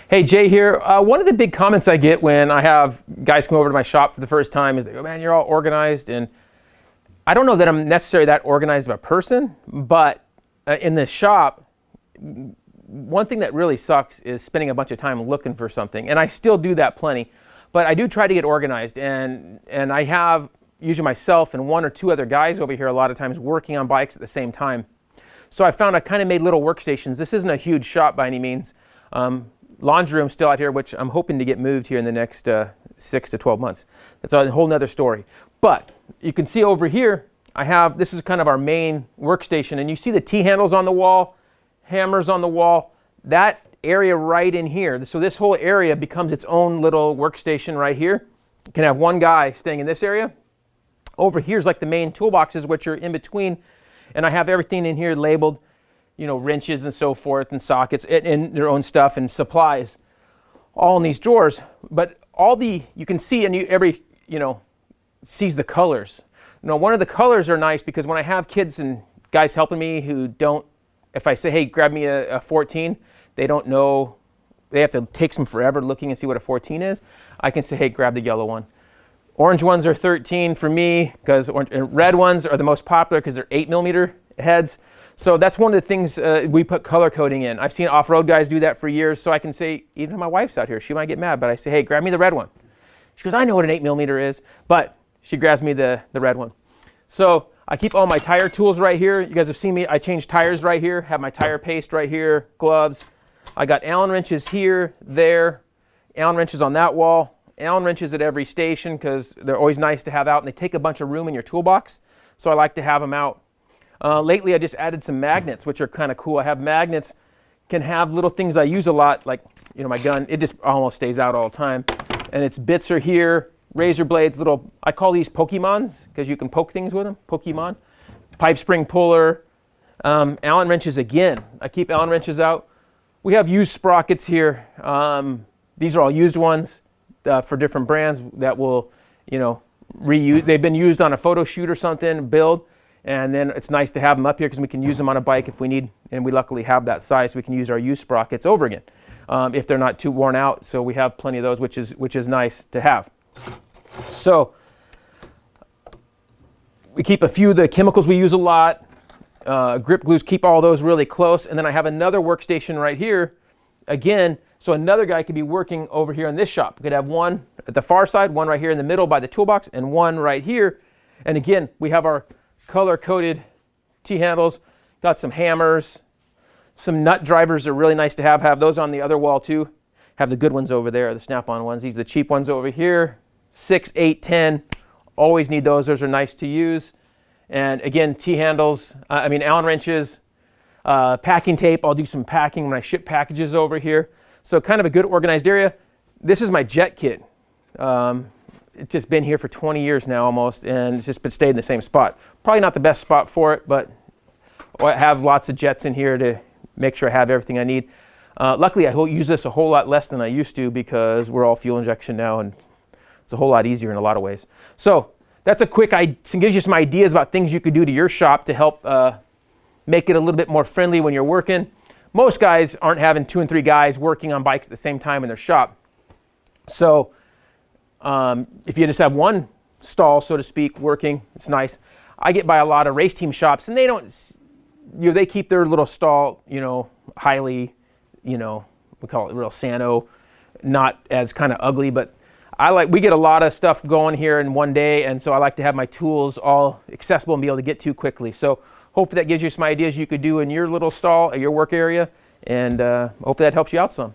Hey, Jay here. One of the big comments I get when I have guys come over to my shop for the first time is they go, man, you're all organized. And I don't know that I'm necessarily that organized of a person, but in the shop, one thing that really sucks is spending a bunch of time looking for something. And I still do that plenty, but I do try to get organized. And I have usually myself and one or two other guys over here a lot of times working on bikes at the same time. So I found I kind of made little workstations. This isn't a huge shop by any means. Laundry room still out here, which I'm hoping to get moved here in the next 6 to 12 months. That's a whole nother story. But you can see over here, this is kind of our main workstation, and you see the T-handles on the wall, hammers on the wall, that area right in here. So this whole area becomes its own little workstation right here. You can have one guy staying in this area. Over here is like the main toolboxes, which are in between, and I have everything in here labeled, you know, wrenches and so forth, and sockets, and their own stuff, and supplies, all in these drawers. But you can see, and every sees the colors. One of the colors are nice because when I have kids and guys helping me who don't, if I say, hey, grab me a 14, they don't know, they have to take some forever looking and see what a 14 is. I can say, hey, grab the yellow one. Orange ones are 13 for me, because red ones are the most popular because they're 8mm heads. So that's one of the things we put color coding in. I've seen off-road guys do that for years, so I can say, even if my wife's out here, she might get mad, but I say, hey, grab me the red one. She goes, I know what an 8mm is, but she grabs me the red one. So I keep all my tire tools right here. You guys have seen me, I change tires right here, have my tire paste right here, gloves. I got Allen wrenches here, there, Allen wrenches on that wall, Allen wrenches at every station because they're always nice to have out, and they take a bunch of room in your toolbox, so I like to have them out. Lately, I just added some magnets, which are kind of cool. I have magnets, can have little things I use a lot, like my gun. It just almost stays out all the time. And its bits are here, razor blades, little, I call these Pokemons, because you can poke things with them, Pokemon. Pipe spring puller, Allen wrenches again. I keep Allen wrenches out. We have used sprockets here. These are all used ones for different brands that will, reuse. They've been used on a photo shoot or something, build. And then it's nice to have them up here because we can use them on a bike if we need, and we luckily have that size, so we can use our used sprockets over again if they're not too worn out. So we have plenty of those, which is nice to have. So we keep a few of the chemicals we use a lot. Grip glues, keep all those really close. And then I have another workstation right here, again, so another guy could be working over here in this shop. We could have one at the far side, one right here in the middle by the toolbox, and one right here. And again, we have our color-coded T-handles, got some hammers, some nut drivers are really nice to have those on the other wall too. Have the good ones over there, the snap-on ones. These are the cheap ones over here, 6, 8, 10, always need those are nice to use. And again, T-handles, Allen wrenches, packing tape, I'll do some packing when I ship packages over here. So kind of a good organized area. This is my jet kit. It's just been here for 20 years now almost, and it's just stayed in the same spot. Probably not the best spot for it, but I have lots of jets in here to make sure I have everything I need. Luckily, I use this a whole lot less than I used to because we're all fuel injection now, and it's a whole lot easier in a lot of ways. So that's a quick, gives you some ideas about things you could do to your shop to help make it a little bit more friendly when you're working. Most guys aren't having 2 and 3 guys working on bikes at the same time in their shop. So if you just have one stall, so to speak, working, it's nice. I get by a lot of race team shops, and they don't, they keep their little stall, highly, we call it real Sano, not as kind of ugly, but we get a lot of stuff going here in one day, and so I like to have my tools all accessible and be able to get to quickly. So hopefully that gives you some ideas you could do in your little stall, at your work area, and hopefully that helps you out some.